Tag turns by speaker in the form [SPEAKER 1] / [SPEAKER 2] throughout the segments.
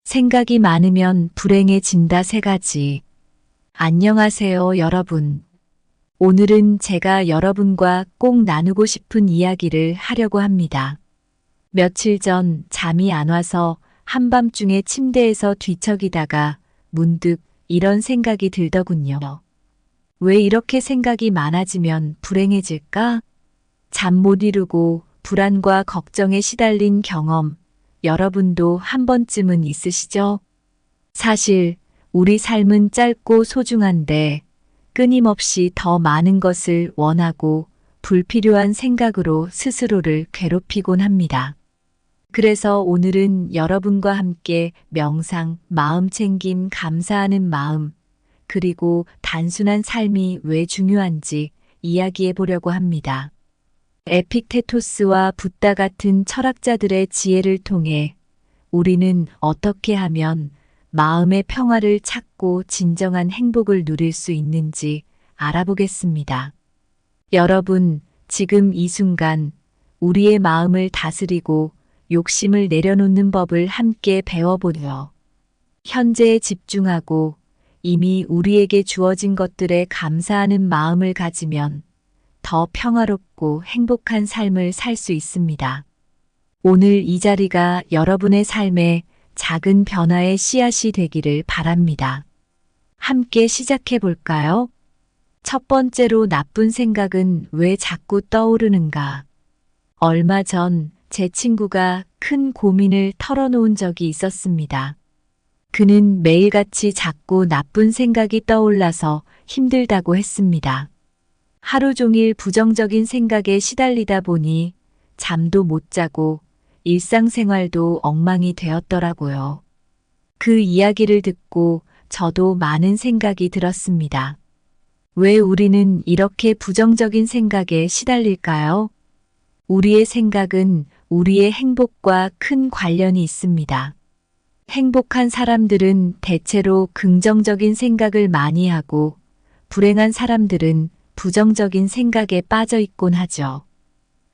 [SPEAKER 1] 생각이 많으면 불행해진다 세 가지. 안녕하세요, 여러분. 오늘은 제가 여러분과 꼭 나누고 싶은 이야기를 하려고 합니다. 며칠 전 잠이 안 와서 한밤중에 침대에서 뒤척이다가 문득 이런 생각이 들더군요. 왜 이렇게 생각이 많아지면 불행해질까? 잠 못 이루고 불안과 걱정에 시달린 경험, 여러분도 한 번쯤은 있으시죠? 사실 우리 삶은 짧고 소중한데 끊임없이 더 많은 것을 원하고 불필요한 생각으로 스스로를 괴롭히곤 합니다. 그래서 오늘은 여러분과 함께 명상, 마음챙김, 감사하는 마음, 그리고 단순한 삶이 왜 중요한지 이야기해 보려고 합니다. 에픽테토스와 붓다 같은 철학자들의 지혜를 통해 우리는 어떻게 하면 마음의 평화를 찾고 진정한 행복을 누릴 수 있는지 알아보겠습니다. 여러분, 지금 이 순간 우리의 마음을 다스리고 욕심을 내려놓는 법을 함께 배워보려. 현재에 집중하고 이미 우리에게 주어진 것들에 감사하는 마음을 가지면 더 평화롭고 행복한 삶을 살 수 있습니다. 오늘 이 자리가 여러분의 삶에 작은 변화의 씨앗이 되기를 바랍니다. 함께 시작해 볼까요? 첫 번째로 나쁜 생각은 왜 자꾸 떠오르는가? 얼마 전 제 친구가 큰 고민을 털어놓은 적이 있었습니다. 그는 매일같이 자꾸 나쁜 생각이 떠올라서 힘들다고 했습니다. 하루 종일 부정적인 생각에 시달리다 보니 잠도 못 자고 일상생활도 엉망이 되었더라고요. 그 이야기를 듣고 저도 많은 생각이 들었습니다. 왜 우리는 이렇게 부정적인 생각에 시달릴까요? 우리의 생각은 우리의 행복과 큰 관련이 있습니다. 행복한 사람들은 대체로 긍정적인 생각을 많이 하고 불행한 사람들은 부정적인 생각에 빠져 있곤 하죠.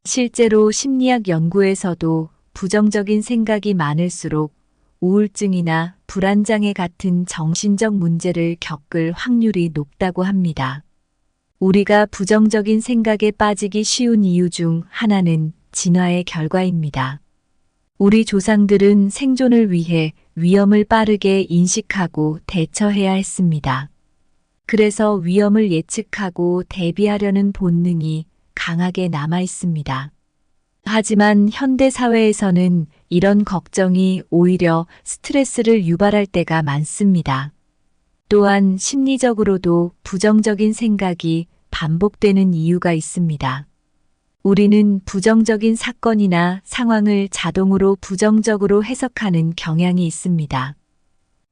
[SPEAKER 1] 실제로 심리학 연구에서도 부정적인 생각이 많을수록 우울증이나 불안장애 같은 정신적 문제를 겪을 확률이 높다고 합니다. 우리가 부정적인 생각에 빠지기 쉬운 이유 중 하나는 진화의 결과입니다. 우리 조상들은 생존을 위해 위험을 빠르게 인식하고 대처해야 했습니다. 그래서 위험을 예측하고 대비하려는 본능이 강하게 남아 있습니다. 하지만 현대 사회에서는 이런 걱정이 오히려 스트레스를 유발할 때가 많습니다. 또한 심리적으로도 부정적인 생각이 반복되는 이유가 있습니다. 우리는 부정적인 사건이나 상황을 자동으로 부정적으로 해석하는 경향이 있습니다.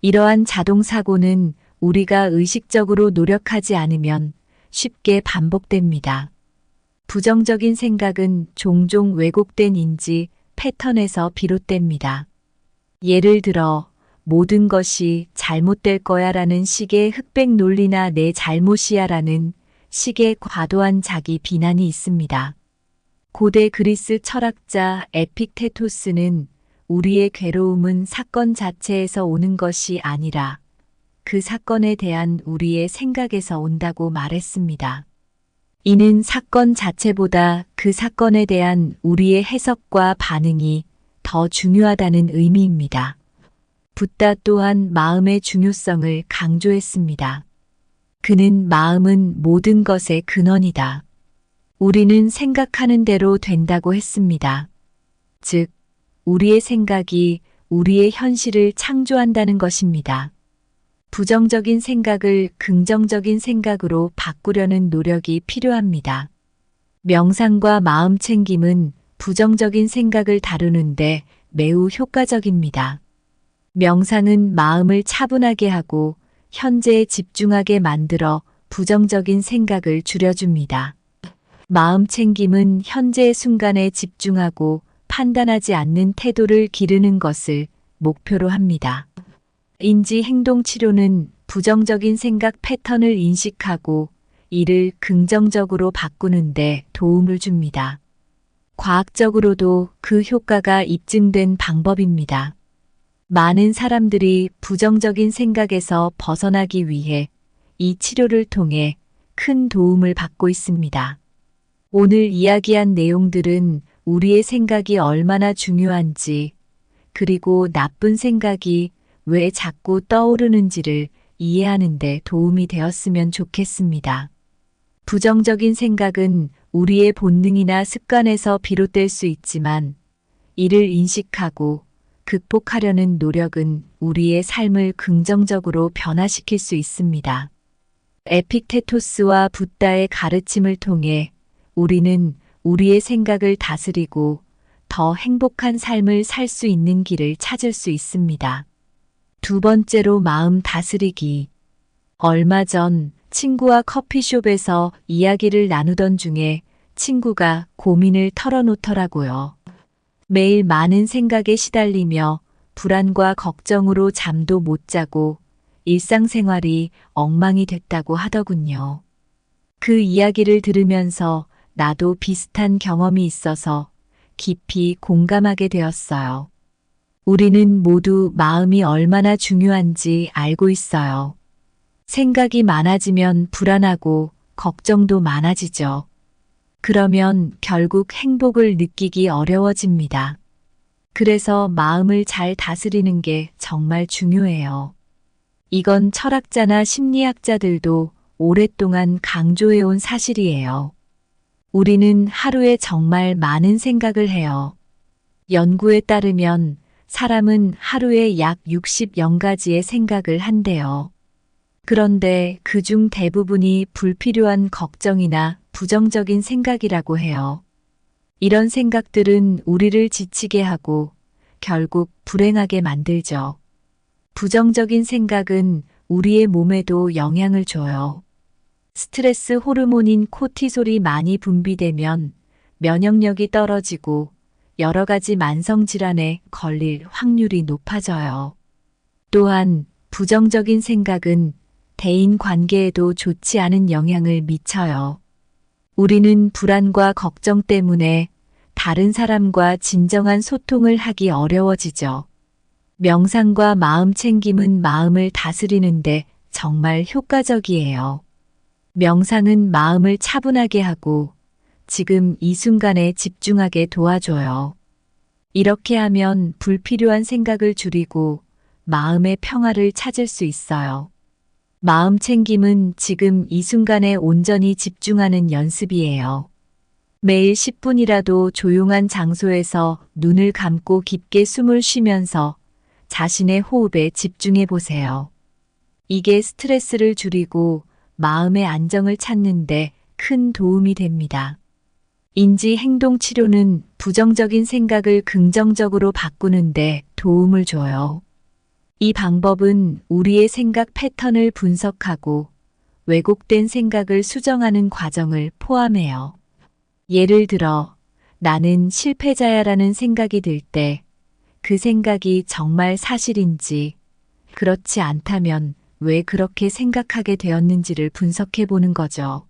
[SPEAKER 1] 이러한 자동 사고는 우리가 의식적으로 노력하지 않으면 쉽게 반복됩니다. 부정적인 생각은 종종 왜곡된 인지, 패턴에서 비롯됩니다. 예를 들어, 모든 것이 잘못될 거야라는 식의 흑백 논리나 내 잘못이야라는 식의 과도한 자기 비난이 있습니다. 고대 그리스 철학자 에픽테토스는 우리의 괴로움은 사건 자체에서 오는 것이 아니라 그 사건에 대한 우리의 생각에서 온다고 말했습니다. 이는 사건 자체보다 그 사건에 대한 우리의 해석과 반응이 더 중요하다는 의미입니다. 붓다 또한 마음의 중요성을 강조했습니다. 그는 마음은 모든 것의 근원이다. 우리는 생각하는 대로 된다고 했습니다. 즉, 우리의 생각이 우리의 현실을 창조한다는 것입니다. 부정적인 생각을 긍정적인 생각으로 바꾸려는 노력이 필요합니다. 명상과 마음챙김은 부정적인 생각을 다루는데 매우 효과적입니다. 명상은 마음을 차분하게 하고 현재에 집중하게 만들어 부정적인 생각을 줄여줍니다. 마음챙김은 현재의 순간에 집중하고 판단하지 않는 태도를 기르는 것을 목표로 합니다. 인지행동치료는 부정적인 생각 패턴을 인식하고 이를 긍정적으로 바꾸는데 도움을 줍니다. 과학적으로도 그 효과가 입증된 방법입니다. 많은 사람들이 부정적인 생각에서 벗어나기 위해 이 치료를 통해 큰 도움을 받고 있습니다. 오늘 이야기한 내용들은 우리의 생각이 얼마나 중요한지, 그리고 나쁜 생각이 왜 자꾸 떠오르는지를 이해하는 데 도움이 되었으면 좋겠습니다. 부정적인 생각은 우리의 본능이나 습관에서 비롯될 수 있지만, 이를 인식하고 극복하려는 노력은 우리의 삶을 긍정적으로 변화시킬 수 있습니다. 에픽테토스와 붓다의 가르침을 통해 우리는 우리의 생각을 다스리고 더 행복한 삶을 살 수 있는 길을 찾을 수 있습니다. 두 번째로 마음 다스리기. 얼마 전 친구와 커피숍에서 이야기를 나누던 중에 친구가 고민을 털어놓더라고요. 매일 많은 생각에 시달리며 불안과 걱정으로 잠도 못 자고 일상생활이 엉망이 됐다고 하더군요. 그 이야기를 들으면서 나도 비슷한 경험이 있어서 깊이 공감하게 되었어요. 우리는 모두 마음이 얼마나 중요한지 알고 있어요. 생각이 많아지면 불안하고 걱정도 많아지죠. 그러면 결국 행복을 느끼기 어려워집니다. 그래서 마음을 잘 다스리는 게 정말 중요해요. 이건 철학자나 심리학자들도 오랫동안 강조해온 사실이에요. 우리는 하루에 정말 많은 생각을 해요. 연구에 따르면 사람은 하루에 약 60영가지의 생각을 한대요. 그런데 그중 대부분이 불필요한 걱정이나 부정적인 생각이라고 해요. 이런 생각들은 우리를 지치게 하고 결국 불행하게 만들죠. 부정적인 생각은 우리의 몸에도 영향을 줘요. 스트레스 호르몬인 코티솔이 많이 분비되면 면역력이 떨어지고 여러 가지 만성질환에 걸릴 확률이 높아져요. 또한 부정적인 생각은 대인 관계에도 좋지 않은 영향을 미쳐요. 우리는 불안과 걱정 때문에 다른 사람과 진정한 소통을 하기 어려워지죠. 명상과 마음 챙김은 마음을 다스리는데 정말 효과적이에요. 명상은 마음을 차분하게 하고 지금 이 순간에 집중하게 도와줘요. 이렇게 하면 불필요한 생각을 줄이고 마음의 평화를 찾을 수 있어요. 마음 챙김은 지금 이 순간에 온전히 집중하는 연습이에요. 매일 10분이라도 조용한 장소에서 눈을 감고 깊게 숨을 쉬면서 자신의 호흡에 집중해 보세요. 이게 스트레스를 줄이고 마음의 안정을 찾는데 큰 도움이 됩니다. 인지 행동 치료는 부정적인 생각을 긍정적으로 바꾸는데 도움을 줘요. 이 방법은 우리의 생각 패턴을 분석하고 왜곡된 생각을 수정하는 과정을 포함해요. 예를 들어, 나는 실패자야라는 생각이 들 때 그 생각이 정말 사실인지, 그렇지 않다면 왜 그렇게 생각하게 되었는지를 분석해 보는 거죠.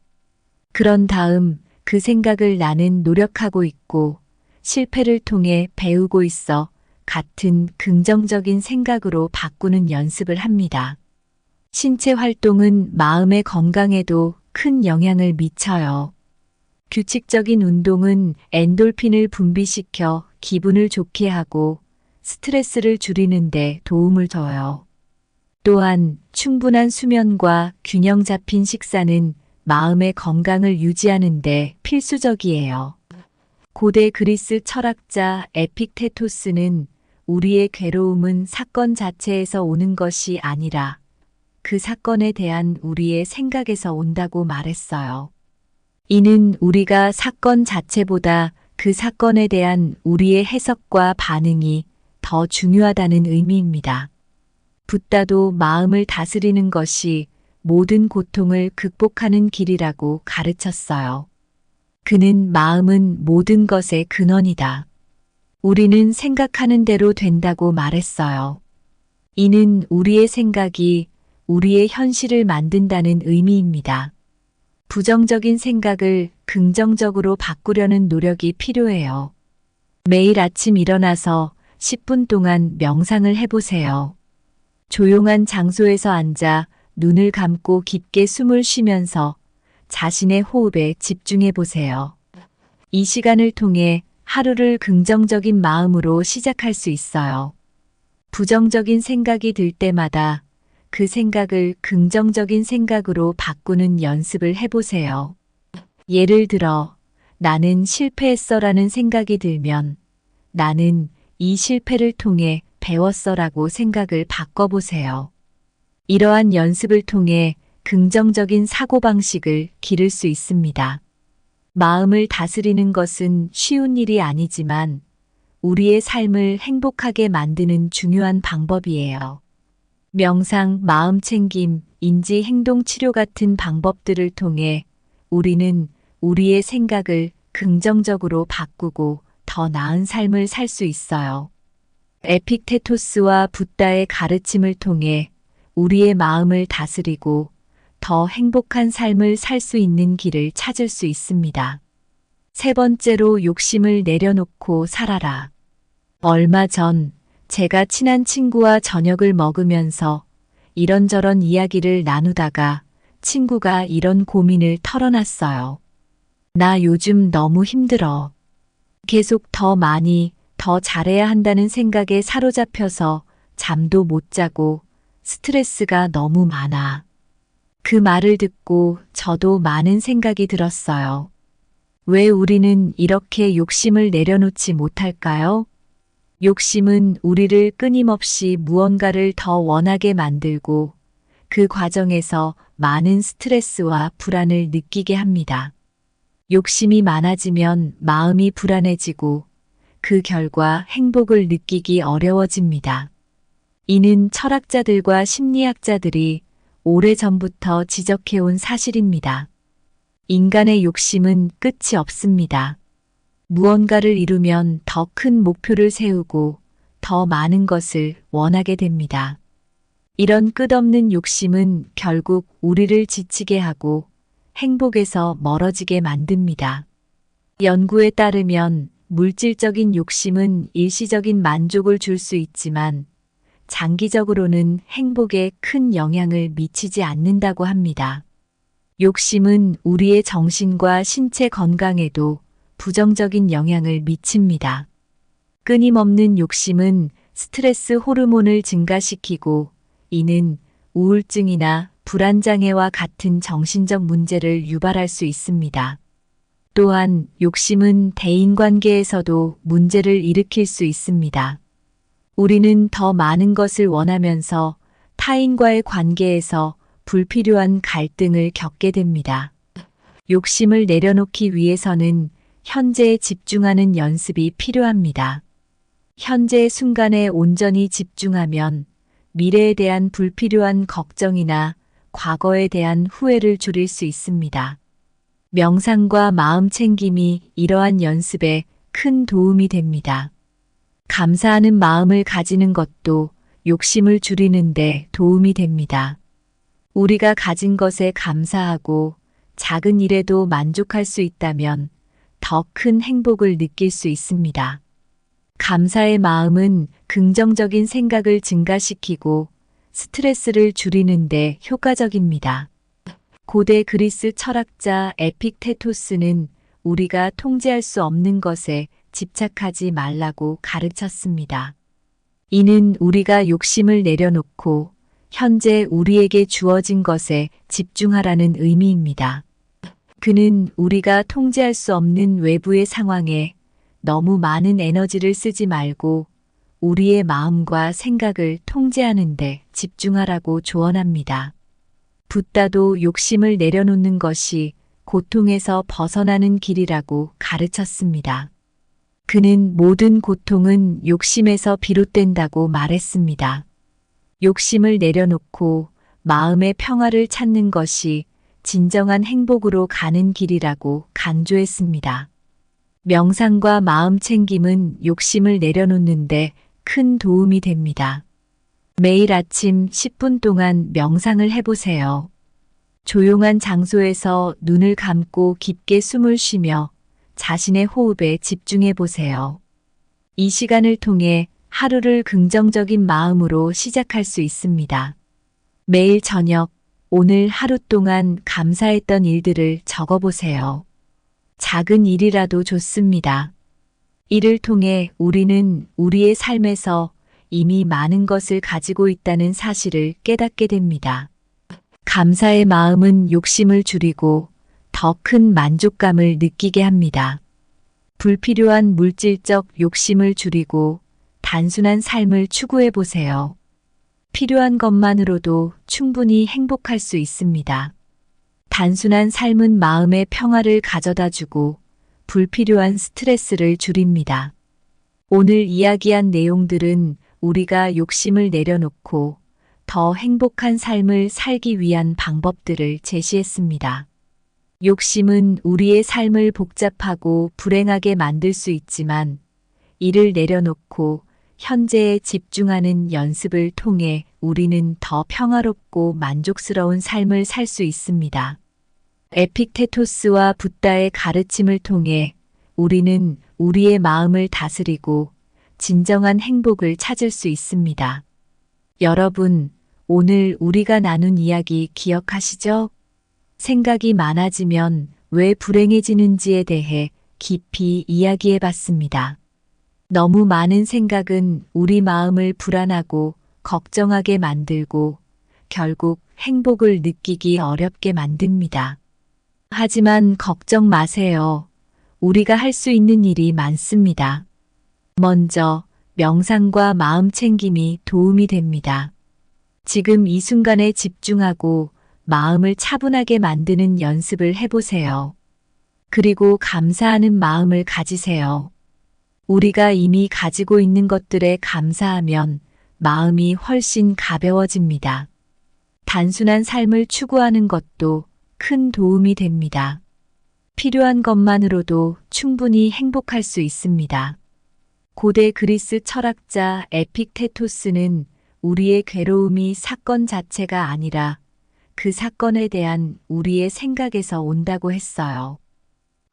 [SPEAKER 1] 그런 다음 그 생각을 나는 노력하고 있고 실패를 통해 배우고 있어 같은 긍정적인 생각으로 바꾸는 연습을 합니다. 신체 활동은 마음의 건강에도 큰 영향을 미쳐요. 규칙적인 운동은 엔돌핀을 분비시켜 기분을 좋게 하고 스트레스를 줄이는데 도움을 줘요. 또한 충분한 수면과 균형 잡힌 식사는 마음의 건강을 유지하는 데 필수적이에요. 고대 그리스 철학자 에픽테토스는 우리의 괴로움은 사건 자체에서 오는 것이 아니라 그 사건에 대한 우리의 생각에서 온다고 말했어요. 이는 우리가 사건 자체보다 그 사건에 대한 우리의 해석과 반응이 더 중요하다는 의미입니다. 붓다도 마음을 다스리는 것이 모든 고통을 극복하는 길이라고 가르쳤어요. 그는 마음은 모든 것의 근원이다. 우리는 생각하는 대로 된다고 말했어요. 이는 우리의 생각이 우리의 현실을 만든다는 의미입니다. 부정적인 생각을 긍정적으로 바꾸려는 노력이 필요해요. 매일 아침 일어나서 10분 동안 명상을 해보세요. 조용한 장소에서 앉아 눈을 감고 깊게 숨을 쉬면서 자신의 호흡에 집중해 보세요. 이 시간을 통해 하루를 긍정적인 마음으로 시작할 수 있어요. 부정적인 생각이 들 때마다 그 생각을 긍정적인 생각으로 바꾸는 연습을 해보세요. 예를 들어, 나는 실패했어라는 생각이 들면 나는 이 실패를 통해 배웠어라고 생각을 바꿔보세요. 이러한 연습을 통해 긍정적인 사고방식을 기를 수 있습니다. 마음을 다스리는 것은 쉬운 일이 아니지만 우리의 삶을 행복하게 만드는 중요한 방법이에요. 명상, 마음챙김, 인지행동치료 같은 방법들을 통해 우리는 우리의 생각을 긍정적으로 바꾸고 더 나은 삶을 살 수 있어요. 에픽테토스와 붓다의 가르침을 통해 우리의 마음을 다스리고 더 행복한 삶을 살 수 있는 길을 찾을 수 있습니다. 세 번째로 욕심을 내려놓고 살아라. 얼마 전 제가 친한 친구와 저녁을 먹으면서 이런저런 이야기를 나누다가 친구가 이런 고민을 털어놨어요. 나 요즘 너무 힘들어. 계속 더 많이, 더 잘해야 한다는 생각에 사로잡혀서 잠도 못 자고 스트레스가 너무 많아. 그 말을 듣고 저도 많은 생각이 들었어요. 왜 우리는 이렇게 욕심을 내려놓지 못할까요? 욕심은 우리를 끊임없이 무언가를 더 원하게 만들고 그 과정에서 많은 스트레스와 불안을 느끼게 합니다. 욕심이 많아지면 마음이 불안해지고 그 결과 행복을 느끼기 어려워집니다. 이는 철학자들과 심리학자들이 오래전부터 지적해온 사실입니다. 인간의 욕심은 끝이 없습니다. 무언가를 이루면 더 큰 목표를 세우고 더 많은 것을 원하게 됩니다. 이런 끝없는 욕심은 결국 우리를 지치게 하고 행복에서 멀어지게 만듭니다. 연구에 따르면 물질적인 욕심은 일시적인 만족을 줄 수 있지만 장기적으로는 행복에 큰 영향을 미치지 않는다고 합니다. 욕심은 우리의 정신과 신체 건강에도 부정적인 영향을 미칩니다. 끊임없는 욕심은 스트레스 호르몬을 증가시키고 이는 우울증이나 불안장애와 같은 정신적 문제를 유발할 수 있습니다. 또한 욕심은 대인관계에서도 문제를 일으킬 수 있습니다. 우리는 더 많은 것을 원하면서 타인과의 관계에서 불필요한 갈등을 겪게 됩니다. 욕심을 내려놓기 위해서는 현재에 집중하는 연습이 필요합니다. 현재의 순간에 온전히 집중하면 미래에 대한 불필요한 걱정이나 과거에 대한 후회를 줄일 수 있습니다. 명상과 마음 챙김이 이러한 연습에 큰 도움이 됩니다. 감사하는 마음을 가지는 것도 욕심을 줄이는데 도움이 됩니다. 우리가 가진 것에 감사하고 작은 일에도 만족할 수 있다면 더 큰 행복을 느낄 수 있습니다. 감사의 마음은 긍정적인 생각을 증가시키고 스트레스를 줄이는데 효과적입니다. 고대 그리스 철학자 에픽테토스는 우리가 통제할 수 없는 것에 집착하지 말라고 가르쳤습니다. 이는 우리가 욕심을 내려놓고 현재 우리에게 주어진 것에 집중하라는 의미입니다. 그는 우리가 통제할 수 없는 외부의 상황에 너무 많은 에너지를 쓰지 말고 우리의 마음과 생각을 통제하는 데 집중하라고 조언합니다. 붓다도 욕심을 내려놓는 것이 고통에서 벗어나는 길이라고 가르쳤습니다. 그는 모든 고통은 욕심에서 비롯된다고 말했습니다. 욕심을 내려놓고 마음의 평화를 찾는 것이 진정한 행복으로 가는 길이라고 강조했습니다. 명상과 마음 챙김은 욕심을 내려놓는데 큰 도움이 됩니다. 매일 아침 10분 동안 명상을 해보세요. 조용한 장소에서 눈을 감고 깊게 숨을 쉬며 자신의 호흡에 집중해 보세요. 이 시간을 통해 하루를 긍정적인 마음으로 시작할 수 있습니다. 매일 저녁, 오늘 하루 동안 감사했던 일들을 적어보세요. 작은 일이라도 좋습니다. 이를 통해 우리는 우리의 삶에서 이미 많은 것을 가지고 있다는 사실을 깨닫게 됩니다. 감사의 마음은 욕심을 줄이고 더 큰 만족감을 느끼게 합니다. 불필요한 물질적 욕심을 줄이고 단순한 삶을 추구해 보세요. 필요한 것만으로도 충분히 행복할 수 있습니다. 단순한 삶은 마음의 평화를 가져다 주고 불필요한 스트레스를 줄입니다. 오늘 이야기한 내용들은 우리가 욕심을 내려놓고 더 행복한 삶을 살기 위한 방법들을 제시했습니다. 욕심은 우리의 삶을 복잡하고 불행하게 만들 수 있지만 이를 내려놓고 현재에 집중하는 연습을 통해 우리는 더 평화롭고 만족스러운 삶을 살 수 있습니다. 에픽테토스와 붓다의 가르침을 통해 우리는 우리의 마음을 다스리고 진정한 행복을 찾을 수 있습니다. 여러분, 오늘 우리가 나눈 이야기 기억하시죠? 생각이 많아지면 왜 불행해지는지에 대해 깊이 이야기해 봤습니다. 너무 많은 생각은 우리 마음을 불안하고 걱정하게 만들고 결국 행복을 느끼기 어렵게 만듭니다. 하지만 걱정 마세요. 우리가 할 수 있는 일이 많습니다. 먼저 명상과 마음 챙김이 도움이 됩니다. 지금 이 순간에 집중하고 마음을 차분하게 만드는 연습을 해보세요. 그리고 감사하는 마음을 가지세요. 우리가 이미 가지고 있는 것들에 감사하면 마음이 훨씬 가벼워집니다. 단순한 삶을 추구하는 것도 큰 도움이 됩니다. 필요한 것만으로도 충분히 행복할 수 있습니다. 고대 그리스 철학자 에픽테토스는 우리의 괴로움이 사건 자체가 아니라 그 사건에 대한 우리의 생각에서 온다고 했어요.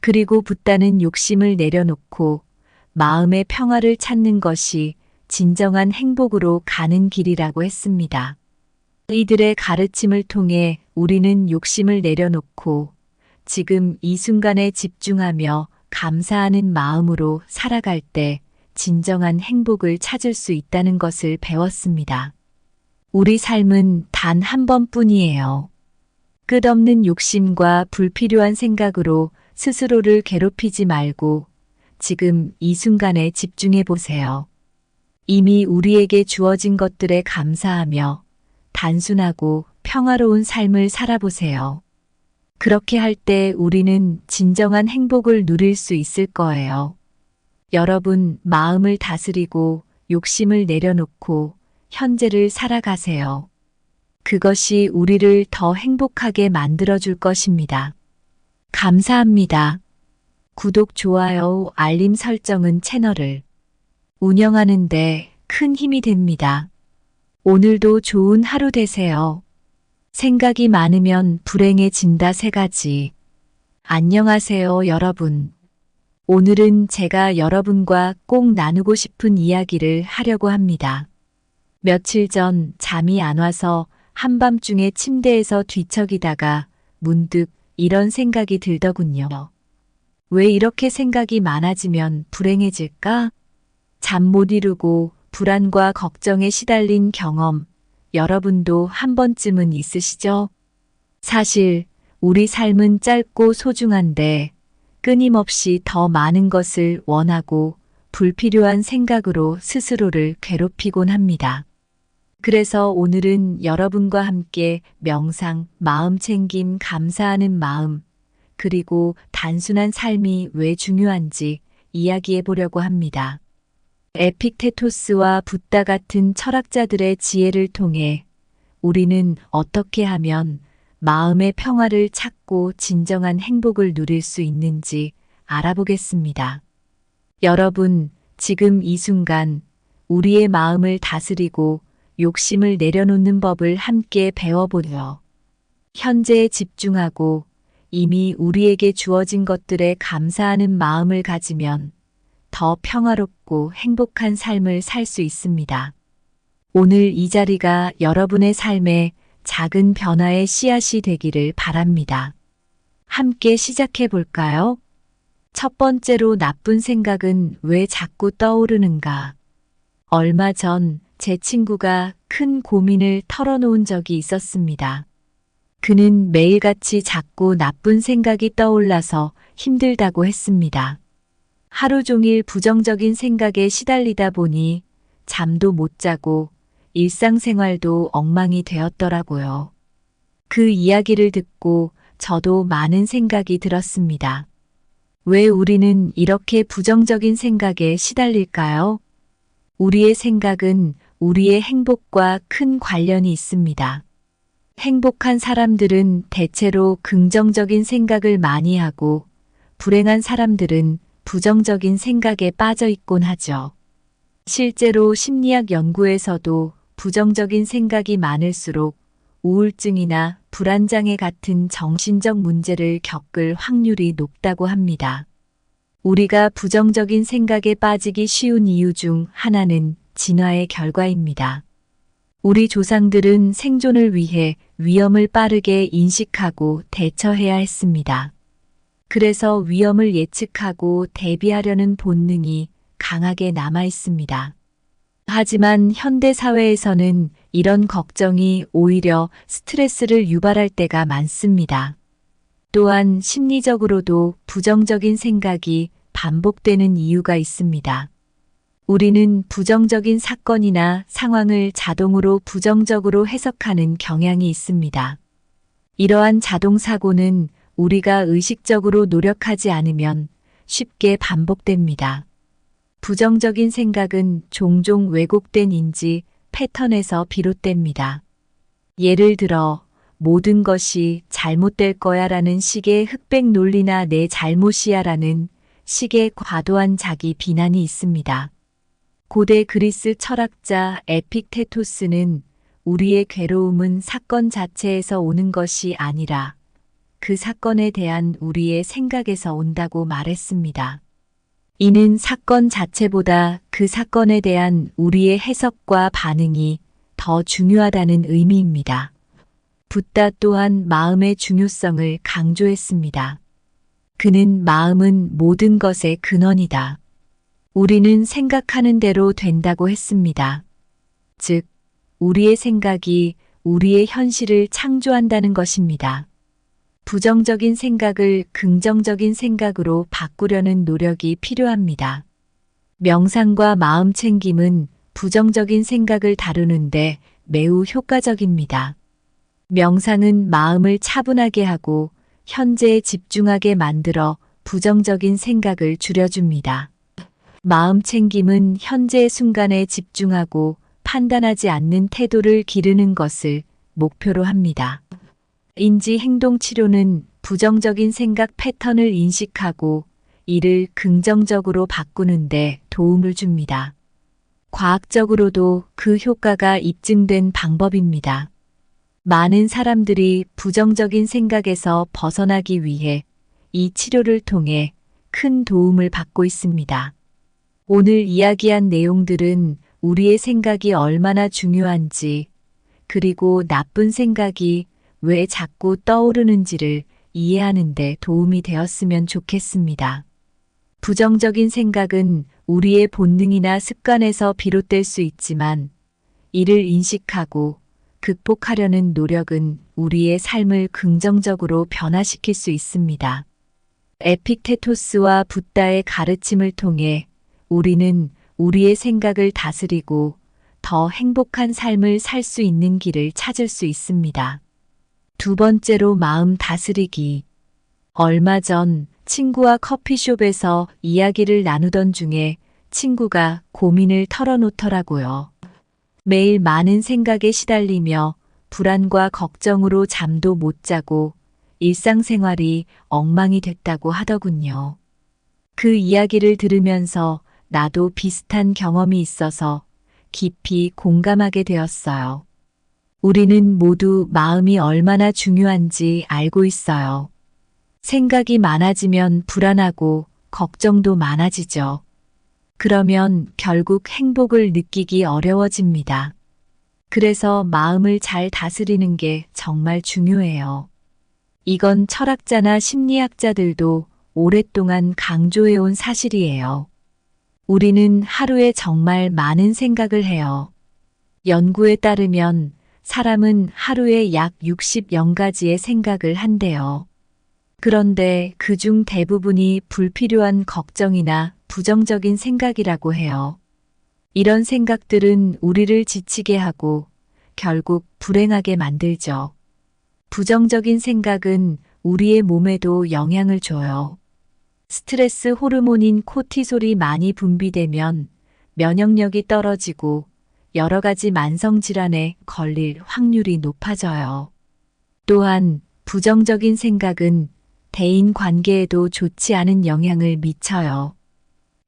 [SPEAKER 1] 그리고 붓다는 욕심을 내려놓고 마음의 평화를 찾는 것이 진정한 행복으로 가는 길이라고 했습니다. 이들의 가르침을 통해 우리는 욕심을 내려놓고 지금 이 순간에 집중하며 감사하는 마음으로 살아갈 때 진정한 행복을 찾을 수 있다는 것을 배웠습니다. 우리 삶은 단 한 번뿐이에요. 끝없는 욕심과 불필요한 생각으로 스스로를 괴롭히지 말고 지금 이 순간에 집중해 보세요. 이미 우리에게 주어진 것들에 감사하며 단순하고 평화로운 삶을 살아보세요. 그렇게 할 때 우리는 진정한 행복을 누릴 수 있을 거예요. 여러분, 마음을 다스리고 욕심을 내려놓고 현재를 살아가세요. 그것이 우리를 더 행복하게 만들어줄 것입니다. 감사합니다. 구독, 좋아요, 알림 설정은 채널을 운영하는데 큰 힘이 됩니다. 오늘도 좋은 하루 되세요. 생각이 많으면 불행해진다 3가지. 안녕하세요, 여러분. 오늘은 제가 여러분과 꼭 나누고 싶은 이야기를 하려고 합니다. 며칠 전 잠이 안 와서 한밤중에 침대에서 뒤척이다가 문득 이런 생각이 들더군요. 왜 이렇게 생각이 많아지면 불행해질까? 잠 못 이루고 불안과 걱정에 시달린 경험, 여러분도 한 번쯤은 있으시죠? 사실 우리 삶은 짧고 소중한데 끊임없이 더 많은 것을 원하고 불필요한 생각으로 스스로를 괴롭히곤 합니다. 그래서 오늘은 여러분과 함께 명상, 마음 챙김, 감사하는 마음, 그리고 단순한 삶이 왜 중요한지 이야기해 보려고 합니다. 에픽테토스와 붓다 같은 철학자들의 지혜를 통해 우리는 어떻게 하면 마음의 평화를 찾고 진정한 행복을 누릴 수 있는지 알아보겠습니다. 여러분, 지금 이 순간 우리의 마음을 다스리고 욕심을 내려놓는 법을 함께 배워보려. 현재에 집중하고 이미 우리에게 주어진 것들에 감사하는 마음을 가지면 더 평화롭고 행복한 삶을 살 수 있습니다. 오늘 이 자리가 여러분의 삶에 작은 변화의 씨앗이 되기를 바랍니다. 함께 시작해 볼까요? 첫 번째로 나쁜 생각은 왜 자꾸 떠오르는가? 얼마 전 제 친구가 큰 고민을 털어놓은 적이 있었습니다. 그는 매일같이 자꾸 나쁜 생각이 떠올라서 힘들다고 했습니다. 하루 종일 부정적인 생각에 시달리다 보니 잠도 못 자고 일상생활도 엉망이 되었더라고요. 그 이야기를 듣고 저도 많은 생각이 들었습니다. 왜 우리는 이렇게 부정적인 생각에 시달릴까요? 우리의 생각은 우리의 행복과 큰 관련이 있습니다. 행복한 사람들은 대체로 긍정적인 생각을 많이 하고 불행한 사람들은 부정적인 생각에 빠져 있곤 하죠. 실제로 심리학 연구에서도 부정적인 생각이 많을수록 우울증이나 불안장애 같은 정신적 문제를 겪을 확률이 높다고 합니다. 우리가 부정적인 생각에 빠지기 쉬운 이유 중 하나는 진화의 결과입니다. 우리 조상들은 생존을 위해 위험을 빠르게 인식하고 대처해야 했습니다. 그래서 위험을 예측하고 대비하려는 본능이 강하게 남아 있습니다. 하지만 현대 사회에서는 이런 걱정이 오히려 스트레스를 유발할 때가 많습니다. 또한 심리적으로도 부정적인 생각이 반복되는 이유가 있습니다. 우리는 부정적인 사건이나 상황을 자동으로 부정적으로 해석하는 경향이 있습니다. 이러한 자동 사고는 우리가 의식적으로 노력하지 않으면 쉽게 반복됩니다. 부정적인 생각은 종종 왜곡된 인지 패턴에서 비롯됩니다. 예를 들어 모든 것이 잘못될 거야라는 식의 흑백 논리나 내 잘못이야라는 식의 과도한 자기 비난이 있습니다. 고대 그리스 철학자 에픽테토스는 우리의 괴로움은 사건 자체에서 오는 것이 아니라 그 사건에 대한 우리의 생각에서 온다고 말했습니다. 이는 사건 자체보다 그 사건에 대한 우리의 해석과 반응이 더 중요하다는 의미입니다. 붓다 또한 마음의 중요성을 강조했습니다. 그는 마음은 모든 것의 근원이다. 우리는 생각하는 대로 된다고 했습니다. 즉, 우리의 생각이 우리의 현실을 창조한다는 것입니다. 부정적인 생각을 긍정적인 생각으로 바꾸려는 노력이 필요합니다. 명상과 마음 챙김은 부정적인 생각을 다루는데 매우 효과적입니다. 명상은 마음을 차분하게 하고 현재에 집중하게 만들어 부정적인 생각을 줄여줍니다. 마음 챙김은 현재의 순간에 집중하고 판단하지 않는 태도를 기르는 것을 목표로 합니다. 인지 행동 치료는 부정적인 생각 패턴을 인식하고 이를 긍정적으로 바꾸는데 도움을 줍니다. 과학적으로도 그 효과가 입증된 방법입니다. 많은 사람들이 부정적인 생각에서 벗어나기 위해 이 치료를 통해 큰 도움을 받고 있습니다. 오늘 이야기한 내용들은 우리의 생각이 얼마나 중요한지, 그리고 나쁜 생각이 왜 자꾸 떠오르는지를 이해하는 데 도움이 되었으면 좋겠습니다. 부정적인 생각은 우리의 본능이나 습관에서 비롯될 수 있지만, 이를 인식하고 극복하려는 노력은 우리의 삶을 긍정적으로 변화시킬 수 있습니다. 에픽테토스와 붓다의 가르침을 통해 우리는 우리의 생각을 다스리고 더 행복한 삶을 살 수 있는 길을 찾을 수 있습니다. 두 번째로 마음 다스리기. 얼마 전 친구와 커피숍에서 이야기를 나누던 중에 친구가 고민을 털어놓더라고요. 매일 많은 생각에 시달리며 불안과 걱정으로 잠도 못 자고 일상생활이 엉망이 됐다고 하더군요. 그 이야기를 들으면서 나도 비슷한 경험이 있어서 깊이 공감하게 되었어요. 우리는 모두 마음이 얼마나 중요한지 알고 있어요. 생각이 많아지면 불안하고 걱정도 많아지죠. 그러면 결국 행복을 느끼기 어려워집니다. 그래서 마음을 잘 다스리는 게 정말 중요해요. 이건 철학자나 심리학자들도 오랫동안 강조해온 사실이에요. 우리는 하루에 정말 많은 생각을 해요. 연구에 따르면 사람은 하루에 약 60영가지의 생각을 한대요. 그런데 그중 대부분이 불필요한 걱정이나 부정적인 생각이라고 해요. 이런 생각들은 우리를 지치게 하고 결국 불행하게 만들죠. 부정적인 생각은 우리의 몸에도 영향을 줘요. 스트레스 호르몬인 코티솔이 많이 분비되면 면역력이 떨어지고 여러 가지 만성질환에 걸릴 확률이 높아져요. 또한 부정적인 생각은 대인 관계에도 좋지 않은 영향을 미쳐요.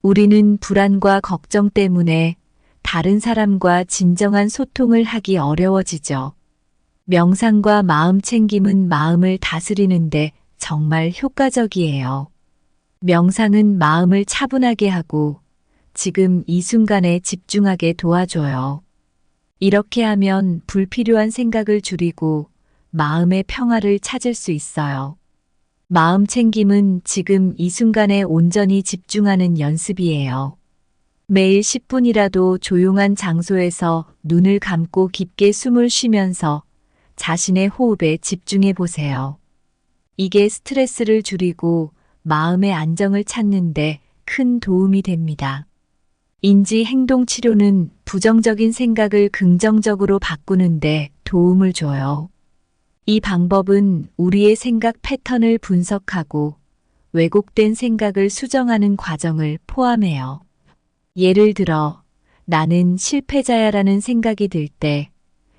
[SPEAKER 1] 우리는 불안과 걱정 때문에 다른 사람과 진정한 소통을 하기 어려워지죠. 명상과 마음 챙김은 마음을 다스리는데 정말 효과적이에요. 명상은 마음을 차분하게 하고 지금 이 순간에 집중하게 도와줘요. 이렇게 하면 불필요한 생각을 줄이고 마음의 평화를 찾을 수 있어요. 마음 챙김은 지금 이 순간에 온전히 집중하는 연습이에요. 매일 10분이라도 조용한 장소에서 눈을 감고 깊게 숨을 쉬면서 자신의 호흡에 집중해 보세요. 이게 스트레스를 줄이고 마음의 안정을 찾는데 큰 도움이 됩니다. 인지 행동 치료는 부정적인 생각을 긍정적으로 바꾸는데 도움을 줘요. 이 방법은 우리의 생각 패턴을 분석하고 왜곡된 생각을 수정하는 과정을 포함해요. 예를 들어, 나는 실패자야라는 생각이 들 때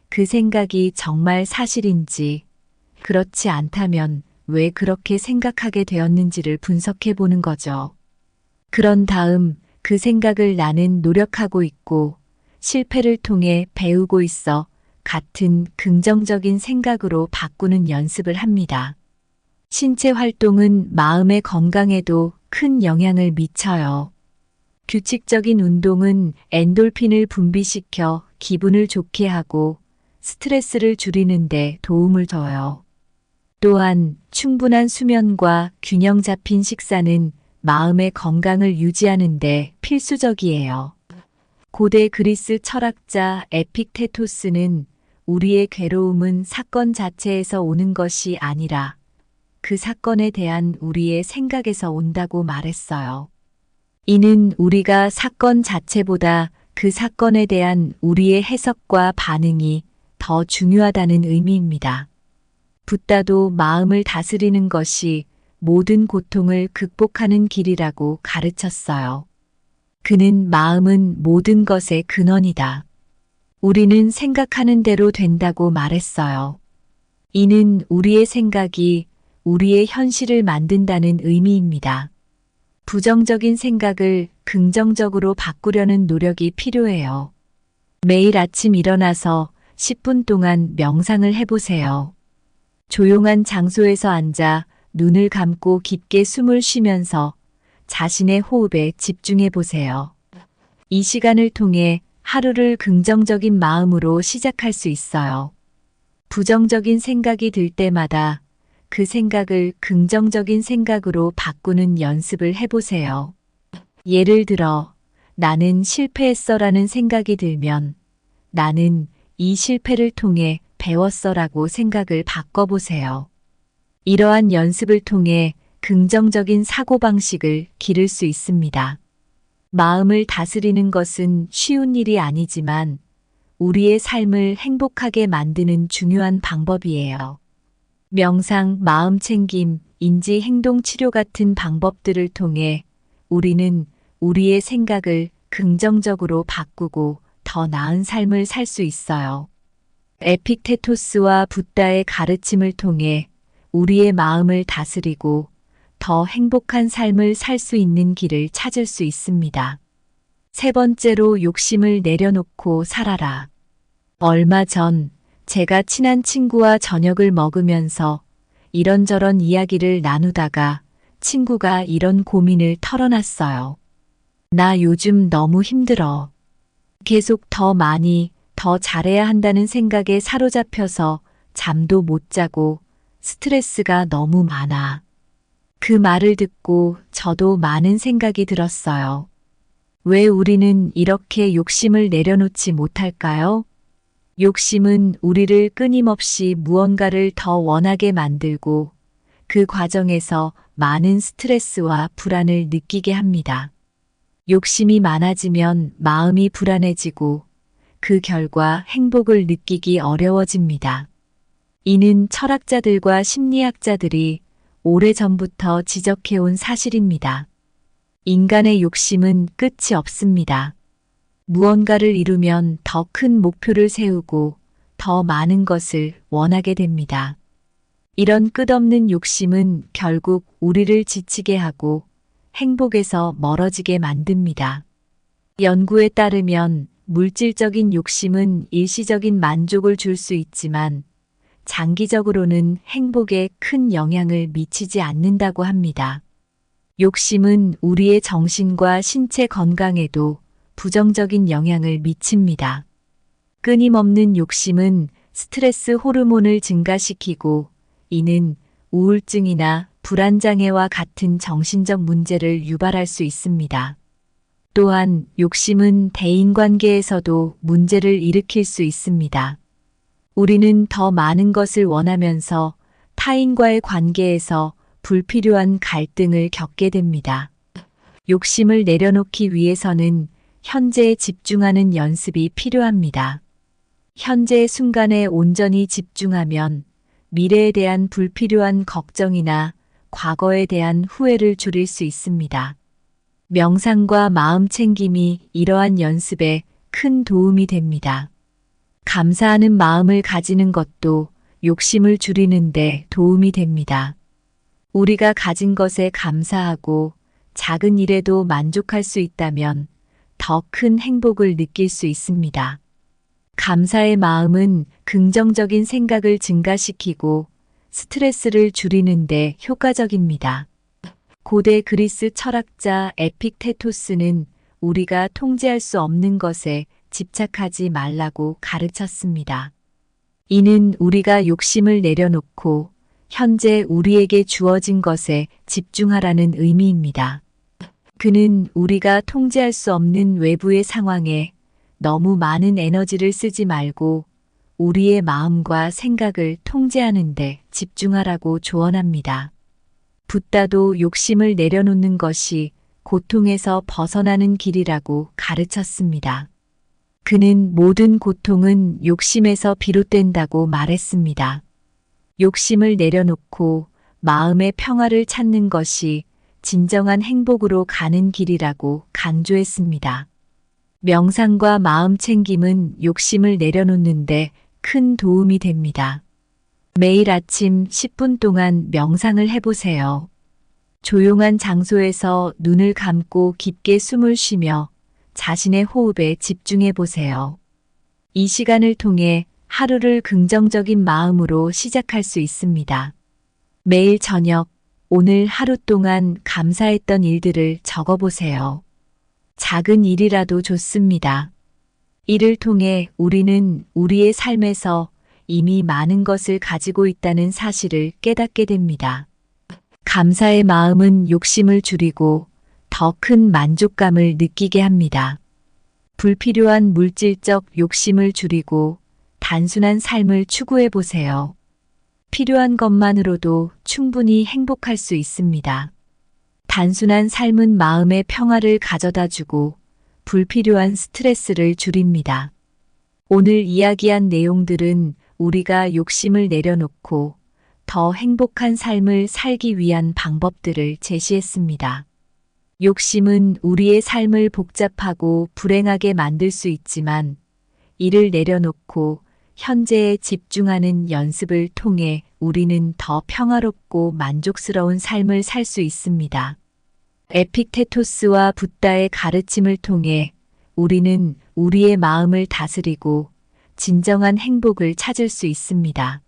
[SPEAKER 1] 그 생각이 정말 사실인지, 그렇지 않다면 왜 그렇게 생각하게 되었는지를 분석해 보는 거죠. 그런 다음 그 생각을 나는 노력하고 있고 실패를 통해 배우고 있어 같은 긍정적인 생각으로 바꾸는 연습을 합니다. 신체 활동은 마음의 건강에도 큰 영향을 미쳐요. 규칙적인 운동은 엔돌핀을 분비시켜 기분을 좋게 하고 스트레스를 줄이는데 도움을 줘요. 또한 충분한 수면과 균형 잡힌 식사는 마음의 건강을 유지하는데 필수적이에요. 고대 그리스 철학자 에픽테토스는 우리의 괴로움은 사건 자체에서 오는 것이 아니라 그 사건에 대한 우리의 생각에서 온다고 말했어요. 이는 우리가 사건 자체보다 그 사건에 대한 우리의 해석과 반응이 더 중요하다는 의미입니다. 붓다도 마음을 다스리는 것이 모든 고통을 극복하는 길이라고 가르쳤어요. 그는 마음은 모든 것의 근원이다. 우리는 생각하는 대로 된다고 말했어요. 이는 우리의 생각이 우리의 현실을 만든다는 의미입니다. 부정적인 생각을 긍정적으로 바꾸려는 노력이 필요해요. 매일 아침 일어나서 10분 동안 명상을 해보세요. 조용한 장소에서 앉아 눈을 감고 깊게 숨을 쉬면서 자신의 호흡에 집중해 보세요. 이 시간을 통해 하루를 긍정적인 마음으로 시작할 수 있어요. 부정적인 생각이 들 때마다 그 생각을 긍정적인 생각으로 바꾸는 연습을 해보세요. 예를 들어, 나는 실패했어라는 생각이 들면 나는 이 실패를 통해 배웠어라고 생각을 바꿔보세요. 이러한 연습을 통해 긍정적인 사고방식을 기를 수 있습니다. 마음을 다스리는 것은 쉬운 일이 아니지만 우리의 삶을 행복하게 만드는 중요한 방법이에요. 명상, 마음 챙김, 인지 행동 치료 같은 방법들을 통해 우리는 우리의 생각을 긍정적으로 바꾸고 더 나은 삶을 살 수 있어요. 에픽테토스와 붓다의 가르침을 통해 우리의 마음을 다스리고 더 행복한 삶을 살 수 있는 길을 찾을 수 있습니다. 세 번째로 욕심을 내려놓고 살아라. 얼마 전 제가 친한 친구와 저녁을 먹으면서 이런저런 이야기를 나누다가 친구가 이런 고민을 털어놨어요. 나 요즘 너무 힘들어. 계속 더 많이, 더 잘해야 한다는 생각에 사로잡혀서 잠도 못 자고 스트레스가 너무 많아. 그 말을 듣고 저도 많은 생각이 들었어요. 왜 우리는 이렇게 욕심을 내려놓지 못할까요? 욕심은 우리를 끊임없이 무언가를 더 원하게 만들고 그 과정에서 많은 스트레스와 불안을 느끼게 합니다. 욕심이 많아지면 마음이 불안해지고 그 결과 행복을 느끼기 어려워집니다. 이는 철학자들과 심리학자들이 오래전부터 지적해온 사실입니다. 인간의 욕심은 끝이 없습니다. 무언가를 이루면 더 큰 목표를 세우고 더 많은 것을 원하게 됩니다. 이런 끝없는 욕심은 결국 우리를 지치게 하고 행복에서 멀어지게 만듭니다. 연구에 따르면 물질적인 욕심은 일시적인 만족을 줄 수 있지만 장기적으로는 행복에 큰 영향을 미치지 않는다고 합니다. 욕심은 우리의 정신과 신체 건강에도 부정적인 영향을 미칩니다. 끊임없는 욕심은 스트레스 호르몬을 증가시키고 이는 우울증이나 불안장애와 같은 정신적 문제를 유발할 수 있습니다. 또한 욕심은 대인관계에서도 문제를 일으킬 수 있습니다. 우리는 더 많은 것을 원하면서 타인과의 관계에서 불필요한 갈등을 겪게 됩니다. 욕심을 내려놓기 위해서는 현재에 집중하는 연습이 필요합니다. 현재의 순간에 온전히 집중하면 미래에 대한 불필요한 걱정이나 과거에 대한 후회를 줄일 수 있습니다. 명상과 마음 챙김이 이러한 연습에 큰 도움이 됩니다. 감사하는 마음을 가지는 것도 욕심을 줄이는데 도움이 됩니다. 우리가 가진 것에 감사하고 작은 일에도 만족할 수 있다면 더 큰 행복을 느낄 수 있습니다. 감사의 마음은 긍정적인 생각을 증가시키고 스트레스를 줄이는데 효과적입니다. 고대 그리스 철학자 에픽테토스는 우리가 통제할 수 없는 것에 집착하지 말라고 가르쳤습니다. 이는 우리가 욕심을 내려놓고 현재 우리에게 주어진 것에 집중하라는 의미입니다. 그는 우리가 통제할 수 없는 외부의 상황에 너무 많은 에너지를 쓰지 말고 우리의 마음과 생각을 통제하는 데 집중하라고 조언합니다. 붓다도 욕심을 내려놓는 것이 고통에서 벗어나는 길이라고 가르쳤습니다. 그는 모든 고통은 욕심에서 비롯된다고 말했습니다. 욕심을 내려놓고 마음의 평화를 찾는 것이 진정한 행복으로 가는 길이라고 강조했습니다. 명상과 마음 챙김은 욕심을 내려놓는데 큰 도움이 됩니다. 매일 아침 10분 동안 명상을 해보세요. 조용한 장소에서 눈을 감고 깊게 숨을 쉬며 자신의 호흡에 집중해 보세요. 이 시간을 통해 하루를 긍정적인 마음으로 시작할 수 있습니다. 매일 저녁, 오늘 하루 동안 감사했던 일들을 적어보세요. 작은 일이라도 좋습니다. 이를 통해 우리는 우리의 삶에서 이미 많은 것을 가지고 있다는 사실을 깨닫게 됩니다. 감사의 마음은 욕심을 줄이고 더 큰 만족감을 느끼게 합니다. 불필요한 물질적 욕심을 줄이고 단순한 삶을 추구해 보세요. 필요한 것만으로도 충분히 행복할 수 있습니다. 단순한 삶은 마음의 평화를 가져다 주고 불필요한 스트레스를 줄입니다. 오늘 이야기한 내용들은 우리가 욕심을 내려놓고 더 행복한 삶을 살기 위한 방법들을 제시했습니다. 욕심은 우리의 삶을 복잡하고 불행하게 만들 수 있지만 이를 내려놓고 현재에 집중하는 연습을 통해 우리는 더 평화롭고 만족스러운 삶을 살 수 있습니다. 에픽테토스와 붓다의 가르침을 통해 우리는 우리의 마음을 다스리고 진정한 행복을 찾을 수 있습니다.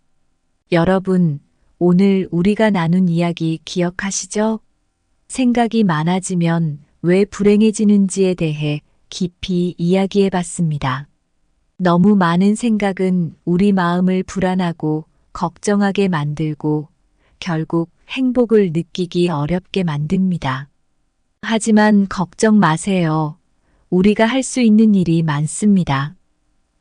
[SPEAKER 1] 여러분, 오늘 우리가 나눈 이야기 기억하시죠? 생각이 많아지면 왜 불행해지는지에 대해 깊이 이야기해 봤습니다. 너무 많은 생각은 우리 마음을 불안하고 걱정하게 만들고 결국 행복을 느끼기 어렵게 만듭니다. 하지만 걱정 마세요. 우리가 할 수 있는 일이 많습니다.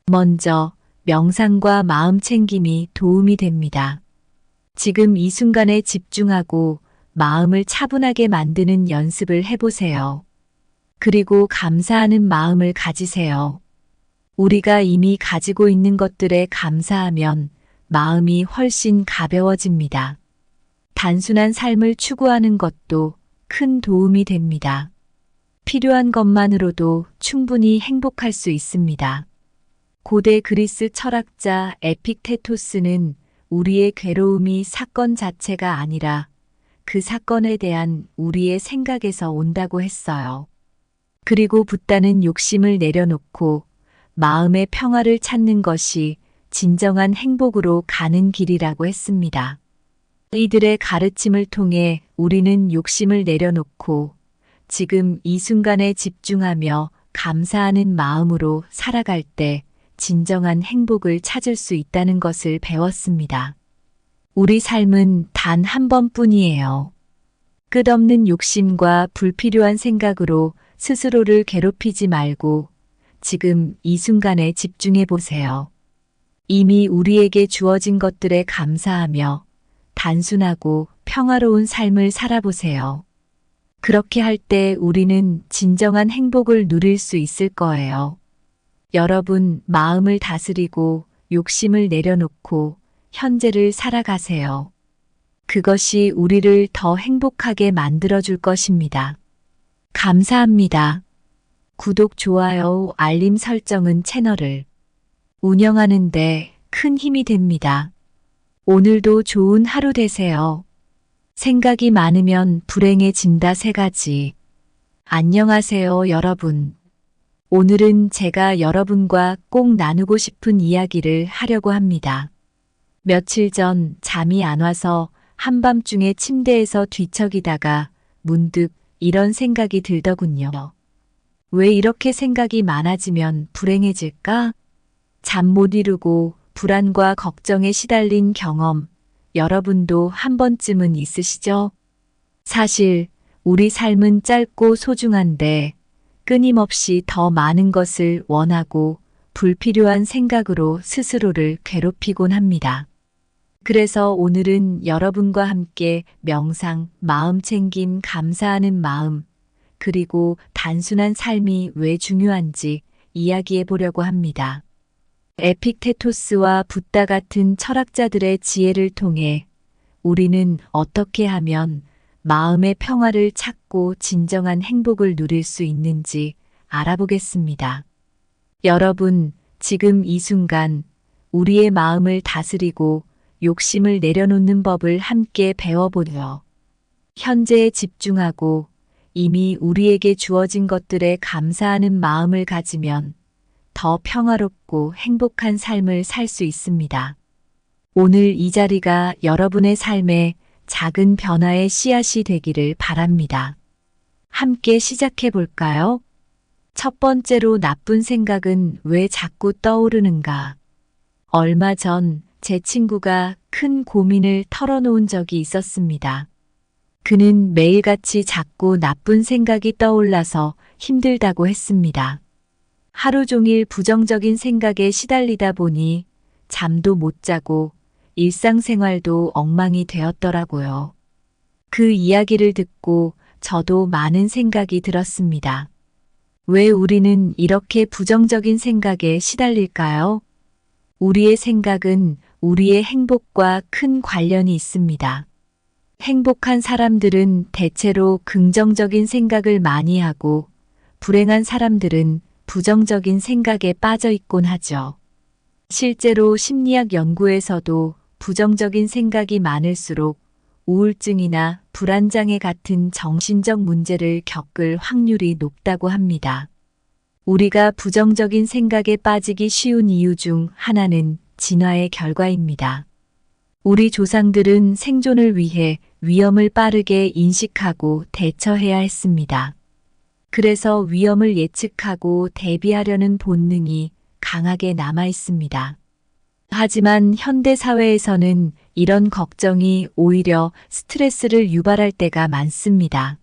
[SPEAKER 1] 먼저 명상과 마음 챙김이 도움이 됩니다. 지금 이 순간에 집중하고 마음을 차분하게 만드는 연습을 해보세요. 그리고 감사하는 마음을 가지세요. 우리가 이미 가지고 있는 것들에 감사하면 마음이 훨씬 가벼워집니다. 단순한 삶을 추구하는 것도 큰 도움이 됩니다. 필요한 것만으로도 충분히 행복할 수 있습니다. 고대 그리스 철학자 에픽테토스는 우리의 괴로움이 사건 자체가 아니라 그 사건에 대한 우리의 생각에서 온다고 했어요. 그리고 붓다는 욕심을 내려놓고 마음의 평화를 찾는 것이 진정한 행복으로 가는 길이라고 했습니다. 이들의 가르침을 통해 우리는 욕심을 내려놓고 지금 이 순간에 집중하며 감사하는 마음으로 살아갈 때 진정한 행복을 찾을 수 있다는 것을 배웠습니다. 우리 삶은 단 한 번뿐이에요. 끝없는 욕심과 불필요한 생각으로 스스로를 괴롭히지 말고 지금 이 순간에 집중해 보세요. 이미 우리에게 주어진 것들에 감사하며 단순하고 평화로운 삶을 살아보세요. 그렇게 할 때 우리는 진정한 행복을 누릴 수 있을 거예요. 여러분, 마음을 다스리고 욕심을 내려놓고 현재를 살아가세요. 그것이 우리를 더 행복하게 만들어줄 것입니다. 감사합니다. 구독, 좋아요, 알림 설정은 채널을 운영하는데 큰 힘이 됩니다. 오늘도 좋은 하루 되세요. 생각이 많으면 불행해진다. 3가지. 안녕하세요, 여러분. 오늘은 제가 여러분과 꼭 나누고 싶은 이야기를 하려고 합니다. 며칠 전 잠이 안 와서 한밤중에 침대에서 뒤척이다가 문득 이런 생각이 들더군요. 왜 이렇게 생각이 많아지면 불행해질까? 잠 못 이루고 불안과 걱정에 시달린 경험, 여러분도 한 번쯤은 있으시죠? 사실 우리 삶은 짧고 소중한데 끊임없이 더 많은 것을 원하고 불필요한 생각으로 스스로를 괴롭히곤 합니다. 그래서 오늘은 여러분과 함께 명상, 마음 챙김, 감사하는 마음, 그리고 단순한 삶이 왜 중요한지 이야기해 보려고 합니다. 에픽테토스와 붓다 같은 철학자들의 지혜를 통해 우리는 어떻게 하면 마음의 평화를 찾고 진정한 행복을 누릴 수 있는지 알아보겠습니다. 여러분, 지금 이 순간 우리의 마음을 다스리고 욕심을 내려놓는 법을 함께 배워보려. 현재에 집중하고 이미 우리에게 주어진 것들에 감사하는 마음을 가지면 더 평화롭고 행복한 삶을 살 수 있습니다. 오늘 이 자리가 여러분의 삶에 작은 변화의 씨앗이 되기를 바랍니다. 함께 시작해 볼까요? 첫 번째로, 나쁜 생각은 왜 자꾸 떠오르는가? 얼마 전 제 친구가 큰 고민을 털어놓은 적이 있었습니다. 그는 매일같이 자꾸 나쁜 생각이 떠올라서 힘들다고 했습니다. 하루 종일 부정적인 생각에 시달리다 보니 잠도 못 자고 일상생활도 엉망이 되었더라고요. 그 이야기를 듣고 저도 많은 생각이 들었습니다. 왜 우리는 이렇게 부정적인 생각에 시달릴까요? 우리의 생각은 우리의 행복과 큰 관련이 있습니다. 행복한 사람들은 대체로 긍정적인 생각을 많이 하고 불행한 사람들은 부정적인 생각에 빠져 있곤 하죠. 실제로 심리학 연구에서도 부정적인 생각이 많을수록 우울증이나 불안장애 같은 정신적 문제를 겪을 확률이 높다고 합니다. 우리가 부정적인 생각에 빠지기 쉬운 이유 중 하나는 진화의 결과입니다. 우리 조상들은 생존을 위해 위험을 빠르게 인식하고 대처해야 했습니다. 그래서 위험을 예측하고 대비하려는 본능이 강하게 남아 있습니다. 하지만 현대 사회에서는 이런 걱정이 오히려 스트레스를 유발할 때가 많습니다.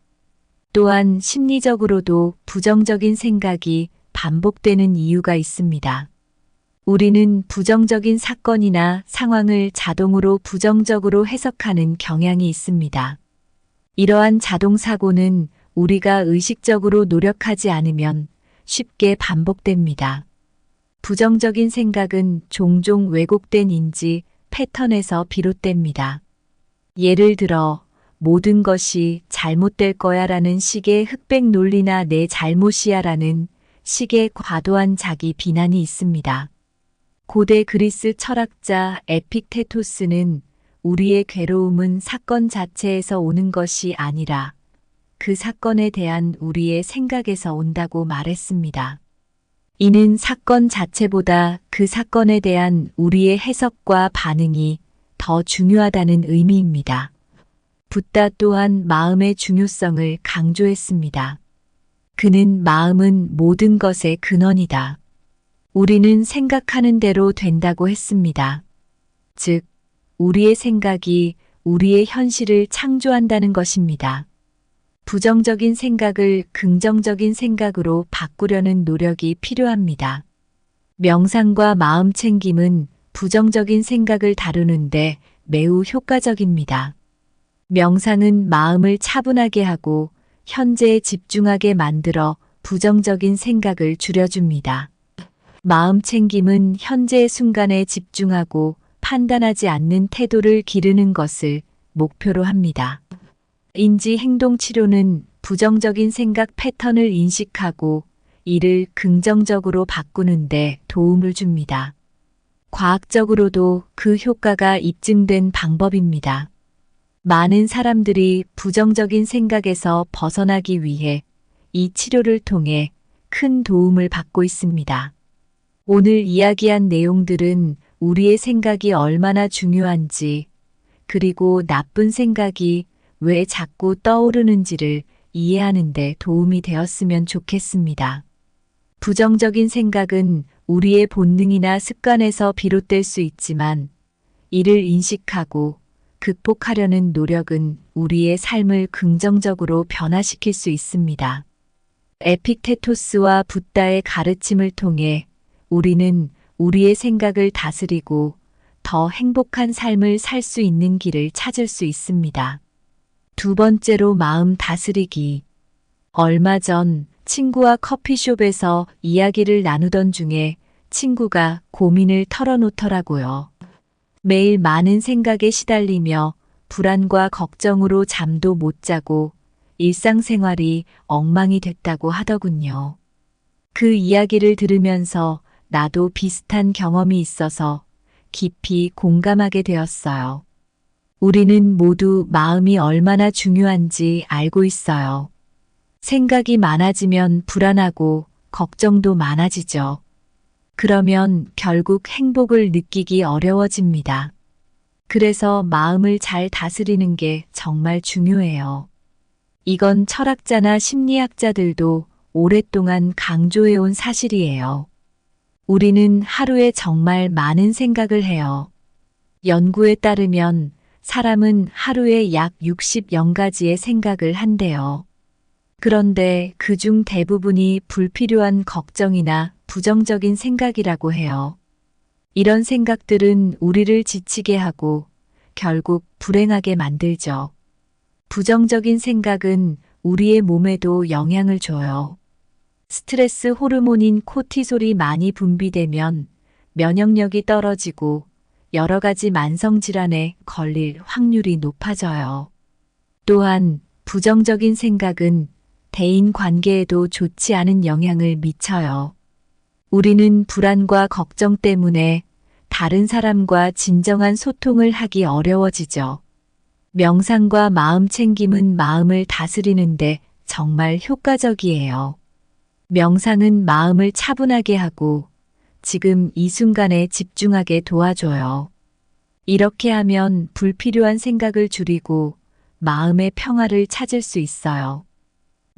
[SPEAKER 1] 또한 심리적으로도 부정적인 생각이 반복되는 이유가 있습니다. 우리는 부정적인 사건이나 상황을 자동으로 부정적으로 해석하는 경향이 있습니다. 이러한 자동 사고는 우리가 의식적으로 노력하지 않으면 쉽게 반복됩니다. 부정적인 생각은 종종 왜곡된 인지 패턴에서 비롯됩니다. 예를 들어, 모든 것이 잘못될 거야 라는 식의 흑백 논리나 내 잘못이야 라는 식의 과도한 자기 비난이 있습니다. 고대 그리스 철학자 에픽테토스는 우리의 괴로움은 사건 자체에서 오는 것이 아니라 그 사건에 대한 우리의 생각에서 온다고 말했습니다. 이는 사건 자체보다 그 사건에 대한 우리의 해석과 반응이 더 중요하다는 의미입니다. 붓다 또한 마음의 중요성을 강조했습니다. 그는 마음은 모든 것의 근원이다. 우리는 생각하는 대로 된다고 했습니다. 즉, 우리의 생각이 우리의 현실을 창조한다는 것입니다. 부정적인 생각을 긍정적인 생각으로 바꾸려는 노력이 필요합니다. 명상과 마음 챙김은 부정적인 생각을 다루는데 매우 효과적입니다. 명상은 마음을 차분하게 하고 현재에 집중하게 만들어 부정적인 생각을 줄여줍니다. 마음 챙김은 현재의 순간에 집중하고 판단하지 않는 태도를 기르는 것을 목표로 합니다. 인지 행동 치료는 부정적인 생각 패턴을 인식하고 이를 긍정적으로 바꾸는데 도움을 줍니다. 과학적으로도 그 효과가 입증된 방법입니다. 많은 사람들이 부정적인 생각에서 벗어나기 위해 이 치료를 통해 큰 도움을 받고 있습니다. 오늘 이야기한 내용들은 우리의 생각이 얼마나 중요한지, 그리고 나쁜 생각이 왜 자꾸 떠오르는지를 이해하는 데 도움이 되었으면 좋겠습니다. 부정적인 생각은 우리의 본능이나 습관에서 비롯될 수 있지만 이를 인식하고 극복하려는 노력은 우리의 삶을 긍정적으로 변화시킬 수 있습니다. 에픽테토스와 붓다의 가르침을 통해 우리는 우리의 생각을 다스리고 더 행복한 삶을 살 수 있는 길을 찾을 수 있습니다. 두 번째로 마음 다스리기. 얼마 전 친구와 커피숍에서 이야기를 나누던 중에 친구가 고민을 털어놓더라고요. 매일 많은 생각에 시달리며 불안과 걱정으로 잠도 못 자고 일상생활이 엉망이 됐다고 하더군요. 그 이야기를 들으면서 나도 비슷한 경험이 있어서 깊이 공감하게 되었어요. 우리는 모두 마음이 얼마나 중요한지 알고 있어요. 생각이 많아지면 불안하고 걱정도 많아지죠. 그러면 결국 행복을 느끼기 어려워집니다. 그래서 마음을 잘 다스리는 게 정말 중요해요. 이건 철학자나 심리학자들도 오랫동안 강조해온 사실이에요. 우리는 하루에 정말 많은 생각을 해요. 연구에 따르면 사람은 하루에 약 60영가지의 생각을 한대요. 그런데 그중 대부분이 불필요한 걱정이나 부정적인 생각이라고 해요. 이런 생각들은 우리를 지치게 하고 결국 불행하게 만들죠. 부정적인 생각은 우리의 몸에도 영향을 줘요. 스트레스 호르몬인 코티솔이 많이 분비되면 면역력이 떨어지고 여러 가지 만성질환에 걸릴 확률이 높아져요. 또한 부정적인 생각은 대인 관계에도 좋지 않은 영향을 미쳐요. 우리는 불안과 걱정 때문에 다른 사람과 진정한 소통을 하기 어려워지죠. 명상과 마음 챙김은 마음을 다스리는데 정말 효과적이에요. 명상은 마음을 차분하게 하고 지금 이 순간에 집중하게 도와줘요. 이렇게 하면 불필요한 생각을 줄이고 마음의 평화를 찾을 수 있어요.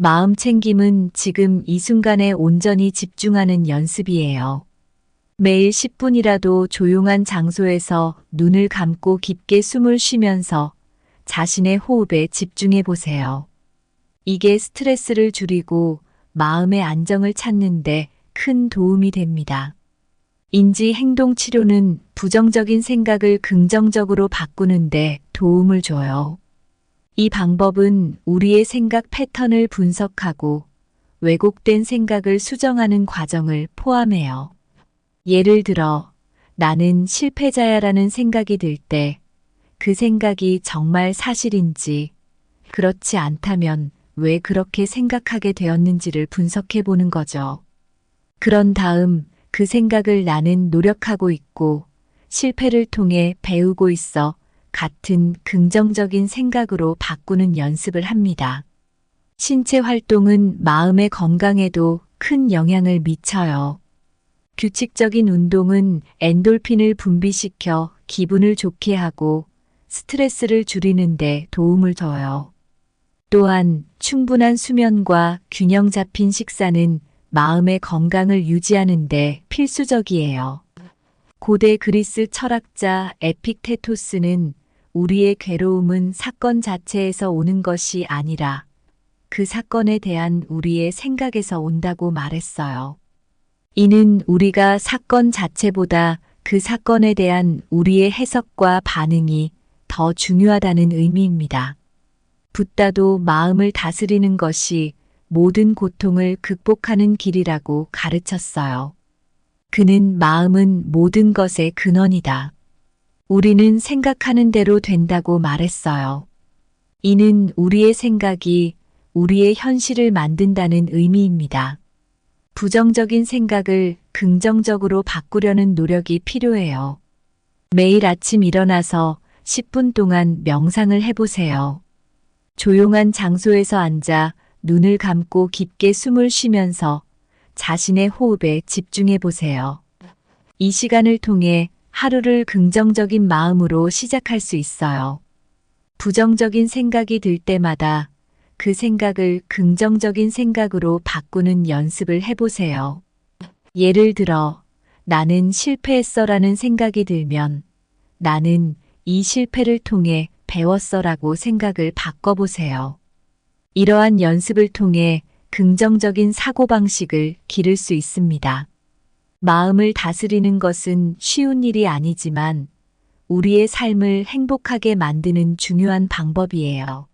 [SPEAKER 1] 마음 챙김은 지금 이 순간에 온전히 집중하는 연습이에요. 매일 10분이라도 조용한 장소에서 눈을 감고 깊게 숨을 쉬면서 자신의 호흡에 집중해 보세요. 이게 스트레스를 줄이고 마음의 안정을 찾는데 큰 도움이 됩니다. 인지 행동 치료는 부정적인 생각을 긍정적으로 바꾸는데 도움을 줘요. 이 방법은 우리의 생각 패턴을 분석하고 왜곡된 생각을 수정하는 과정을 포함해요. 예를 들어, 나는 실패자야라는 생각이 들 때 그 생각이 정말 사실인지, 그렇지 않다면 왜 그렇게 생각하게 되었는지를 분석해 보는 거죠. 그런 다음 그 생각을 나는 노력하고 있고 실패를 통해 배우고 있어 같은 긍정적인 생각으로 바꾸는 연습을 합니다. 신체 활동은 마음의 건강에도 큰 영향을 미쳐요. 규칙적인 운동은 엔돌핀을 분비시켜 기분을 좋게 하고 스트레스를 줄이는데 도움을 줘요. 또한 충분한 수면과 균형 잡힌 식사는 마음의 건강을 유지하는데 필수적이에요. 고대 그리스 철학자 에픽테토스는 우리의 괴로움은 사건 자체에서 오는 것이 아니라 그 사건에 대한 우리의 생각에서 온다고 말했어요. 이는 우리가 사건 자체보다 그 사건에 대한 우리의 해석과 반응이 더 중요하다는 의미입니다. 붓다도 마음을 다스리는 것이 모든 고통을 극복하는 길이라고 가르쳤어요. 그는 마음은 모든 것의 근원이다. 우리는 생각하는 대로 된다고 말했어요. 이는 우리의 생각이 우리의 현실을 만든다는 의미입니다. 부정적인 생각을 긍정적으로 바꾸려는 노력이 필요해요. 매일 아침 일어나서 10분 동안 명상을 해보세요. 조용한 장소에서 앉아 눈을 감고 깊게 숨을 쉬면서 자신의 호흡에 집중해 보세요. 이 시간을 통해 하루를 긍정적인 마음으로 시작할 수 있어요. 부정적인 생각이 들 때마다 그 생각을 긍정적인 생각으로 바꾸는 연습을 해보세요. 예를 들어, 나는 실패했어라는 생각이 들면 나는 이 실패를 통해 배웠어라고 생각을 바꿔보세요. 이러한 연습을 통해 긍정적인 사고방식을 기를 수 있습니다. 마음을 다스리는 것은 쉬운 일이 아니지만 우리의 삶을 행복하게 만드는 중요한 방법이에요.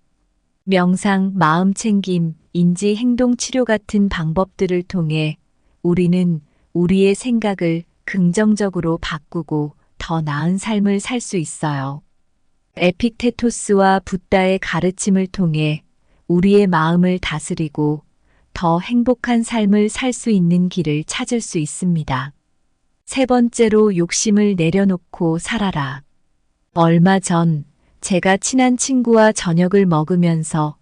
[SPEAKER 1] 명상, 마음 챙김, 인지 행동 치료 같은 방법들을 통해 우리는 우리의 생각을 긍정적으로 바꾸고 더 나은 삶을 살 수 있어요. 에픽테토스와 붓다의 가르침을 통해 우리의 마음을 다스리고 더 행복한 삶을 살 수 있는 길을 찾을 수 있습니다. 세 번째로 욕심을 내려놓고 살아라. 얼마 전 제가 친한 친구와 저녁을 먹으면서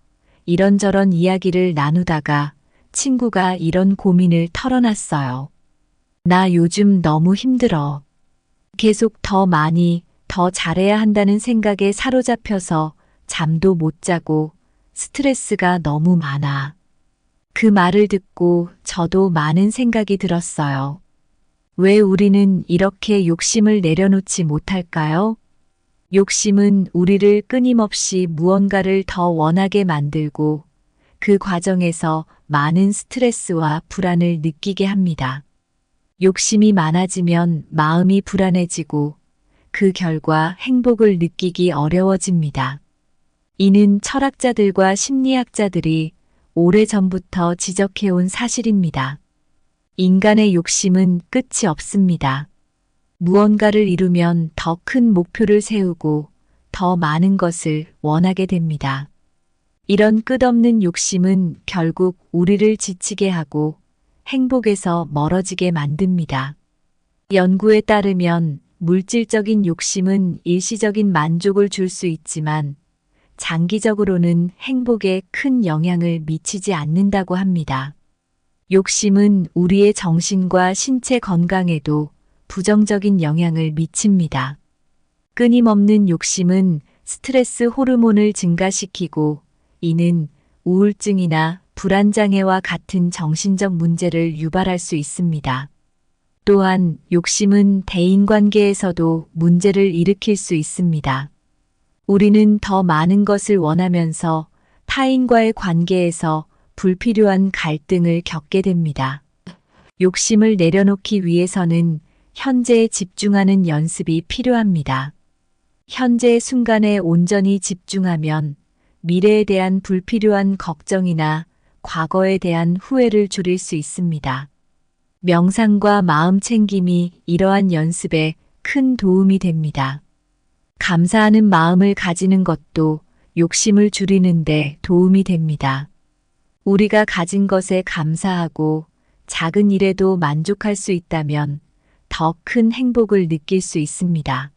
[SPEAKER 1] 이런저런 이야기를 나누다가 친구가 이런 고민을 털어놨어요. 나 요즘 너무 힘들어. 계속 더 많이, 더 잘해야 한다는 생각에 사로잡혀서 잠도 못 자고 스트레스가 너무 많아. 그 말을 듣고 저도 많은 생각이 들었어요. 왜 우리는 이렇게 욕심을 내려놓지 못할까요? 욕심은 우리를 끊임없이 무언가를 더 원하게 만들고 그 과정에서 많은 스트레스와 불안을 느끼게 합니다. 욕심이 많아지면 마음이 불안해지고 그 결과 행복을 느끼기 어려워집니다. 이는 철학자들과 심리학자들이 오래전부터 지적해온 사실입니다. 인간의 욕심은 끝이 없습니다. 무언가를 이루면 더 큰 목표를 세우고 더 많은 것을 원하게 됩니다. 이런 끝없는 욕심은 결국 우리를 지치게 하고 행복에서 멀어지게 만듭니다. 연구에 따르면 물질적인 욕심은 일시적인 만족을 줄 수 있지만 장기적으로는 행복에 큰 영향을 미치지 않는다고 합니다. 욕심은 우리의 정신과 신체 건강에도 부정적인 영향을 미칩니다. 끊임없는 욕심은 스트레스 호르몬을 증가시키고 이는 우울증이나 불안장애와 같은 정신적 문제를 유발할 수 있습니다. 또한 욕심은 대인관계에서도 문제를 일으킬 수 있습니다. 우리는 더 많은 것을 원하면서 타인과의 관계에서 불필요한 갈등을 겪게 됩니다. 욕심을 내려놓기 위해서는 현재에 집중하는 연습이 필요합니다. 현재의 순간에 온전히 집중하면 미래에 대한 불필요한 걱정이나 과거에 대한 후회를 줄일 수 있습니다. 명상과 마음 챙김이 이러한 연습에 큰 도움이 됩니다. 감사하는 마음을 가지는 것도 욕심을 줄이는데 도움이 됩니다. 우리가 가진 것에 감사하고 작은 일에도 만족할 수 있다면 더 큰 행복을 느낄 수 있습니다.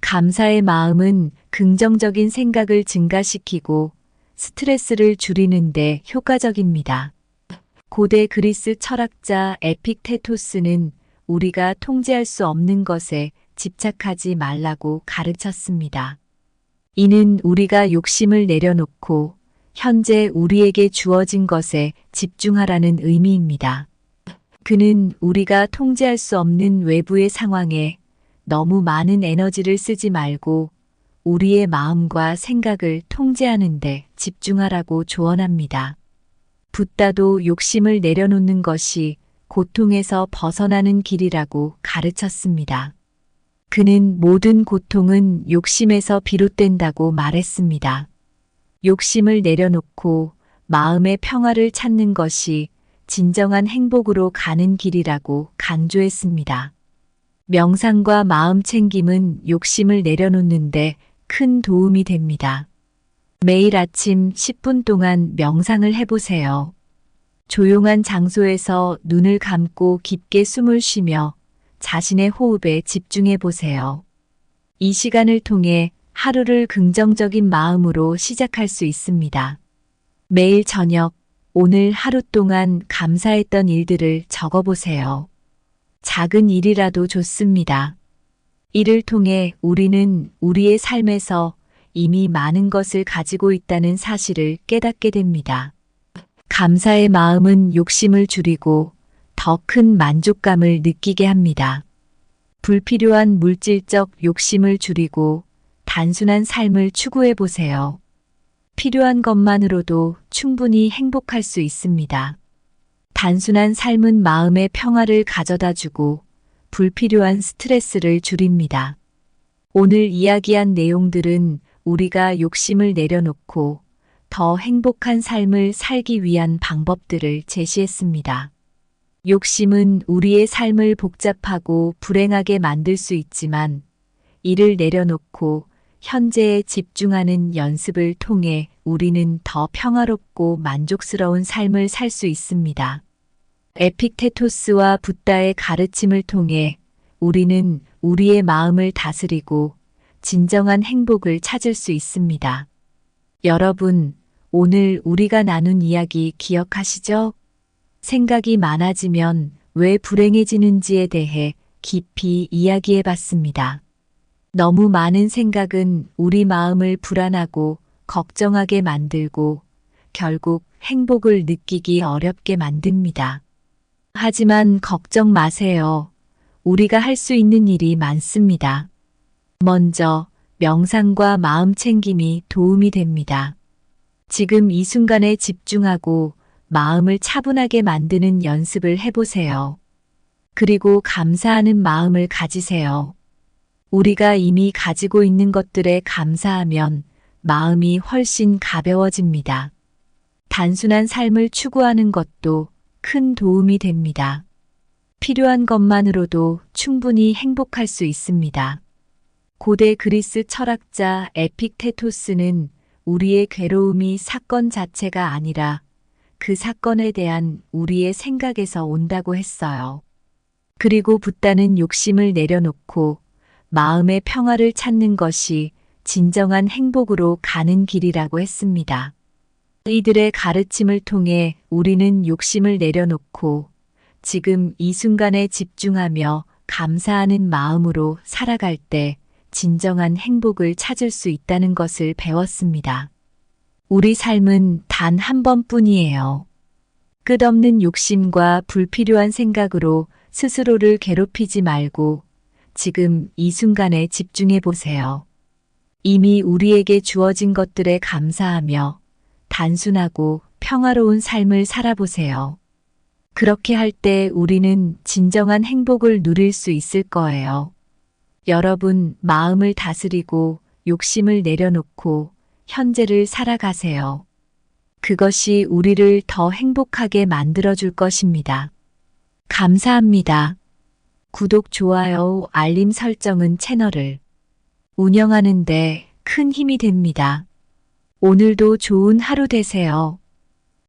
[SPEAKER 1] 감사의 마음은 긍정적인 생각을 증가시키고 스트레스를 줄이는데 효과적입니다. 고대 그리스 철학자 에픽테토스는 우리가 통제할 수 없는 것에 집착하지 말라고 가르쳤습니다. 이는 우리가 욕심을 내려놓고 현재 우리에게 주어진 것에 집중하라는 의미입니다. 그는 우리가 통제할 수 없는 외부의 상황에 너무 많은 에너지를 쓰지 말고 우리의 마음과 생각을 통제하는 데 집중하라고 조언합니다. 붓다도 욕심을 내려놓는 것이 고통에서 벗어나는 길이라고 가르쳤습니다. 그는 모든 고통은 욕심에서 비롯된다고 말했습니다. 욕심을 내려놓고 마음의 평화를 찾는 것이 진정한 행복으로 가는 길이라고 강조했습니다. 명상과 마음 챙김은 욕심을 내려놓는데 큰 도움이 됩니다. 매일 아침 10분 동안 명상을 해보세요. 조용한 장소에서 눈을 감고 깊게 숨을 쉬며 자신의 호흡에 집중해 보세요. 이 시간을 통해 하루를 긍정적인 마음으로 시작할 수 있습니다. 매일 저녁, 오늘 하루 동안 감사했던 일들을 적어보세요. 작은 일이라도 좋습니다. 이를 통해 우리는 우리의 삶에서 이미 많은 것을 가지고 있다는 사실을 깨닫게 됩니다. 감사의 마음은 욕심을 줄이고 더 큰 만족감을 느끼게 합니다. 불필요한 물질적 욕심을 줄이고 단순한 삶을 추구해 보세요. 필요한 것만으로도 충분히 행복할 수 있습니다. 단순한 삶은 마음의 평화를 가져다 주고 불필요한 스트레스를 줄입니다. 오늘 이야기한 내용들은 우리가 욕심을 내려놓고 더 행복한 삶을 살기 위한 방법들을 제시했습니다. 욕심은 우리의 삶을 복잡하고 불행하게 만들 수 있지만 이를 내려놓고 현재에 집중하는 연습을 통해 우리는 더 평화롭고 만족스러운 삶을 살 수 있습니다. 에픽테토스와 붓다의 가르침을 통해 우리는 우리의 마음을 다스리고 진정한 행복을 찾을 수 있습니다. 여러분, 오늘 우리가 나눈 이야기 기억하시죠? 생각이 많아지면 왜 불행해지는지에 대해 깊이 이야기해 봤습니다. 너무 많은 생각은 우리 마음을 불안하고 걱정하게 만들고 결국 행복을 느끼기 어렵게 만듭니다. 하지만 걱정 마세요. 우리가 할 수 있는 일이 많습니다. 먼저 명상과 마음 챙김이 도움이 됩니다. 지금 이 순간에 집중하고 마음을 차분하게 만드는 연습을 해보세요. 그리고 감사하는 마음을 가지세요. 우리가 이미 가지고 있는 것들에 감사하면 마음이 훨씬 가벼워집니다. 단순한 삶을 추구하는 것도 큰 도움이 됩니다. 필요한 것만으로도 충분히 행복할 수 있습니다. 고대 그리스 철학자 에픽테토스는 우리의 괴로움이 사건 자체가 아니라 그 사건에 대한 우리의 생각에서 온다고 했어요. 그리고 붓다는 욕심을 내려놓고 마음의 평화를 찾는 것이 진정한 행복으로 가는 길이라고 했습니다. 이들의 가르침을 통해 우리는 욕심을 내려놓고 지금 이 순간에 집중하며 감사하는 마음으로 살아갈 때 진정한 행복을 찾을 수 있다는 것을 배웠습니다. 우리 삶은 단 한 번뿐이에요. 끝없는 욕심과 불필요한 생각으로 스스로를 괴롭히지 말고 지금 이 순간에 집중해 보세요. 이미 우리에게 주어진 것들에 감사하며 단순하고 평화로운 삶을 살아보세요. 그렇게 할 때 우리는 진정한 행복을 누릴 수 있을 거예요. 여러분, 마음을 다스리고 욕심을 내려놓고 현재를 살아가세요. 그것이 우리를 더 행복하게 만들어줄 것입니다. 감사합니다. 구독, 좋아요, 알림 설정은 채널을 운영하는 데 큰 힘이 됩니다. 오늘도 좋은 하루 되세요.